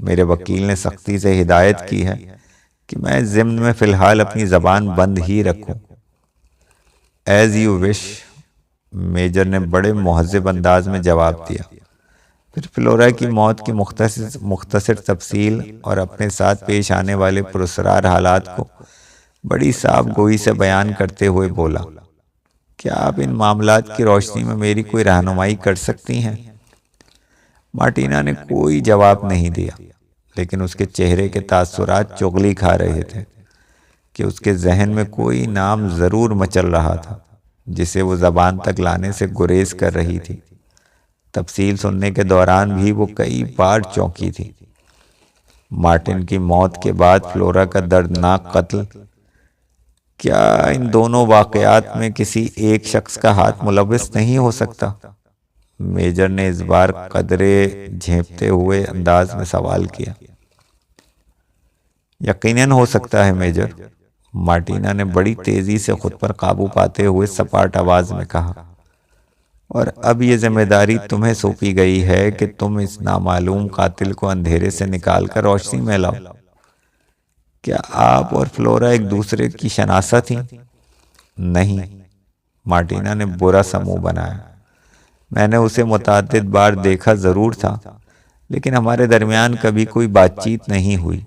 میرے وکیل نے سختی سے ہدایت کی ہے کہ میں ضمن میں فی الحال اپنی زبان بند ہی رکھوں۔ ایز یو وش، میجر نے بڑے مہذب انداز میں جواب دیا۔ پھر فلورا کی موت کی مختصر تفصیل اور اپنے ساتھ پیش آنے والے پراسرار حالات کو بڑی صاف گوئی سے بیان کرتے ہوئے بولا، کیا آپ ان معاملات کی روشنی میں میری کوئی رہنمائی کر سکتی ہیں؟ مارٹینا نے کوئی جواب نہیں دیا، لیکن اس کے چہرے کے تاثرات چغلی کھا رہے تھے کہ اس کے ذہن میں کوئی نام ضرور مچل رہا تھا جسے وہ زبان تک لانے سے گریز کر رہی تھی۔ تفصیل سننے کے دوران بھی وہ کئی بار چونکی تھی۔ مارٹن کی موت کے بعد فلورا کا دردناک قتل، کیا ان دونوں واقعات میں کسی ایک شخص کا ہاتھ ملوث نہیں ہو سکتا؟ میجر نے اس بار قدرے جھیپتے ہوئے انداز میں سوال کیا۔ یقیناً ہو سکتا ہے میجر، مارٹینا نے بڑی تیزی سے خود پر قابو پاتے ہوئے سپاٹ آواز میں کہا، اور اب یہ ذمہ داری تمہیں سونپی گئی ہے کہ تم اس نامعلوم قاتل کو اندھیرے سے نکال کر روشنی میں لاؤ۔ کیا آپ اور فلورا ایک دوسرے کی شناسہ تھیں؟ نہیں، مارٹینا نے برا سا منہ بنایا۔ میں نے اسے متعدد بار دیکھا ضرور تھا، لیکن ہمارے درمیان کبھی کوئی بات چیت نہیں ہوئی۔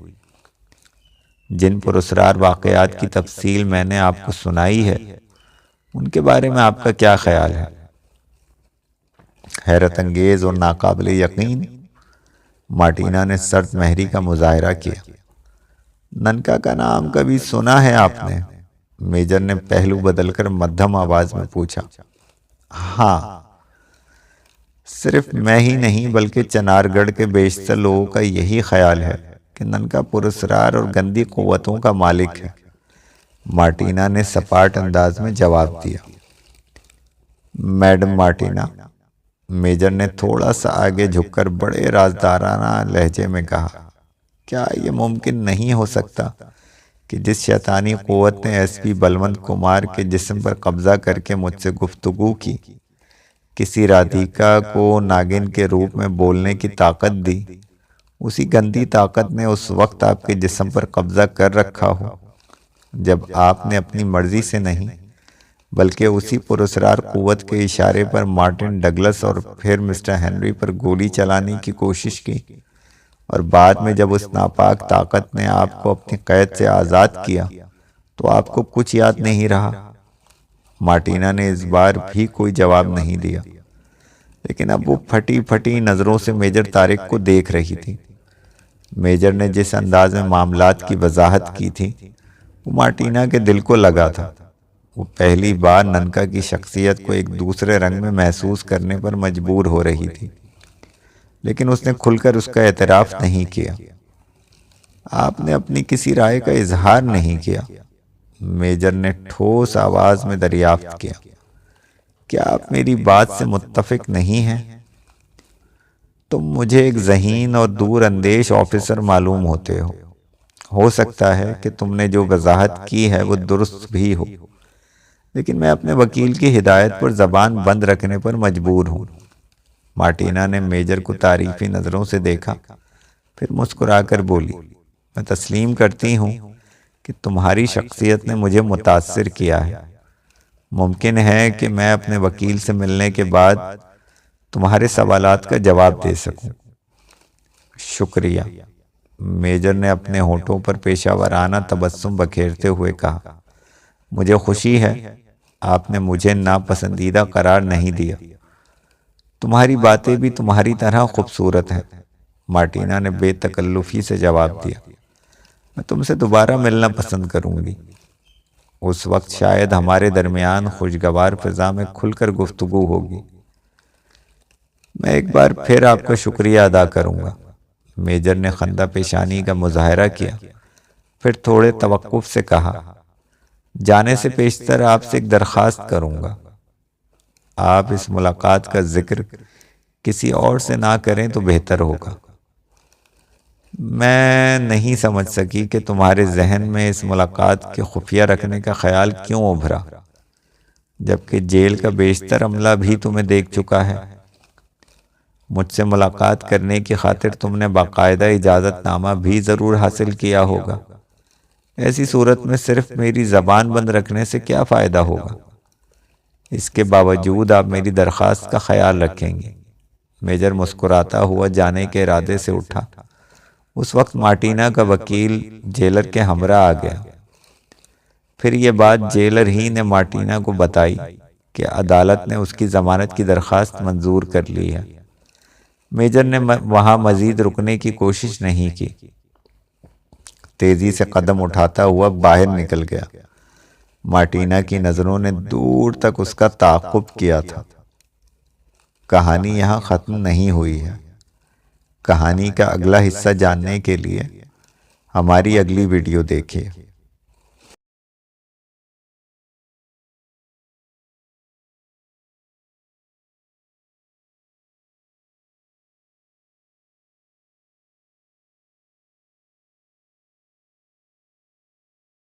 جن پراسرار واقعات کی تفصیل میں نے آپ کو سنائی ہے، ان کے بارے میں آپ کا کیا خیال ہے؟ حیرت انگیز اور ناقابل یقین، مارٹینا نے سرد مہری کا مظاہرہ کیا۔ ننکا کا نام کبھی سنا ہے آپ نے؟ میجر نے پہلو بدل کر مدھم آواز میں پوچھا۔ ہاں، صرف میں ہی نہیں بلکہ چنار گڑھ کے بیشتر لوگوں کا یہی خیال ہے کہ ننکا پراسرار اور گندی قوتوں کا مالک ہے، مارٹینا نے سپاٹ انداز میں جواب دیا۔ میڈم مارٹینا، میجر نے تھوڑا سا آگے جھک کر بڑے رازدارانہ لہجے میں کہا، کیا یہ ممکن نہیں ہو سکتا کہ جس شیطانی قوت نے ایس پی بلونت کمار کے جسم پر قبضہ کر کے مجھ سے گفتگو کی، کسی رادھیکا کو ناگن کے روپ میں بولنے کی طاقت دی، اسی گندی طاقت نے اس وقت آپ کے جسم پر قبضہ کر رکھا ہو جب آپ نے اپنی مرضی سے نہیں بلکہ اسی پراسرار قوت کے اشارے پر مارٹن ڈگلس اور پھر مسٹر ہنری پر گولی چلانے کی کوشش کی، اور بعد میں جب اس ناپاک طاقت نے آپ کو اپنی قید سے آزاد کیا تو آپ کو کچھ یاد نہیں رہا؟ مارٹینا نے اس بار بھی کوئی جواب نہیں دیا، لیکن اب وہ پھٹی پھٹی نظروں سے میجر طارق کو دیکھ رہی تھی۔ میجر نے جس انداز میں معاملات کی وضاحت کی تھی وہ مارٹینا کے دل کو لگا تھا۔ وہ پہلی بار ننکا کی شخصیت کو ایک دوسرے رنگ میں محسوس کرنے پر مجبور ہو رہی تھی، لیکن اس نے کھل کر اس کا اعتراف نہیں کیا۔ آپ نے اپنی کسی رائے کا اظہار نہیں کیا، میجر نے ٹھوس آواز میں دریافت کیا۔ کیا آپ میری بات سے متفق نہیں ہیں؟ تم مجھے ایک ذہین اور دور اندیش آفیسر معلوم ہوتے ہو سکتا ہے کہ تم نے جو وضاحت کی ہے وہ درست بھی ہو، لیکن میں اپنے وکیل کی ہدایت پر زبان بند رکھنے پر مجبور ہوں۔ مارٹینا نے میجر کو تعریفی نظروں سے دیکھا، پھر مسکرا کر بولی، میں تسلیم کرتی ہوں کہ تمہاری شخصیت نے مجھے متاثر کیا ہے۔ ممکن ہے کہ میں اپنے وکیل سے ملنے کے بعد تمہارے سوالات کا جواب دے سکوں۔ شکریہ، میجر نے اپنے ہونٹوں پر پیشہ ورانہ تبسم بکھیرتے ہوئے کہا۔ مجھے خوشی ہے آپ نے مجھے ناپسندیدہ قرار نہیں دیا۔ تمہاری باتیں بھی تمہاری طرح خوبصورت ہیں، مارٹینا نے بے تکلفی سے جواب دیا۔ میں تم سے دوبارہ ملنا پسند کروں گی۔ اس وقت شاید ہمارے درمیان خوشگوار فضا میں کھل کر گفتگو ہوگی۔ میں ایک بار پھر آپ کا شکریہ ادا کروں گا، میجر نے خندہ پیشانی کا مظاہرہ کیا، پھر تھوڑے توقف سے کہا، جانے سے پیشتر آپ سے ایک درخواست کروں گا۔ آپ اس ملاقات کا ذکر کسی اور سے نہ کریں تو بہتر ہوگا۔ میں نہیں سمجھ سکی کہ تمہارے ذہن میں اس ملاقات کے خفیہ رکھنے کا خیال کیوں ابھرا، جبکہ جیل کا بیشتر عملہ بھی تمہیں دیکھ چکا ہے۔ مجھ سے ملاقات کرنے کی خاطر تم نے باقاعدہ اجازت نامہ بھی ضرور حاصل کیا ہوگا۔ ایسی صورت میں صرف میری زبان بند رکھنے سے کیا فائدہ ہوگا؟ اس کے باوجود آپ میری درخواست کا خیال رکھیں گے۔ میجر مسکراتا ہوا جانے کے ارادے سے اٹھا۔ اس وقت مارٹینا کا وکیل جیلر کے ہمراہ آ گیا۔ پھر یہ بات جیلر ہی نے مارٹینا کو بتائی کہ عدالت نے اس کی ضمانت کی درخواست منظور کر لی ہے۔ میجر نے وہاں مزید رکنے کی کوشش نہیں کی، تیزی سے قدم اٹھاتا ہوا باہر نکل گیا۔ مارٹینا کی نظروں نے دور تک اس کا تعاقب کیا تھا۔ کہانی یہاں ختم نہیں ہوئی ہے۔ کہانی کا اگلا حصہ جاننے کے لیے ہماری اگلی ویڈیو دیکھیے۔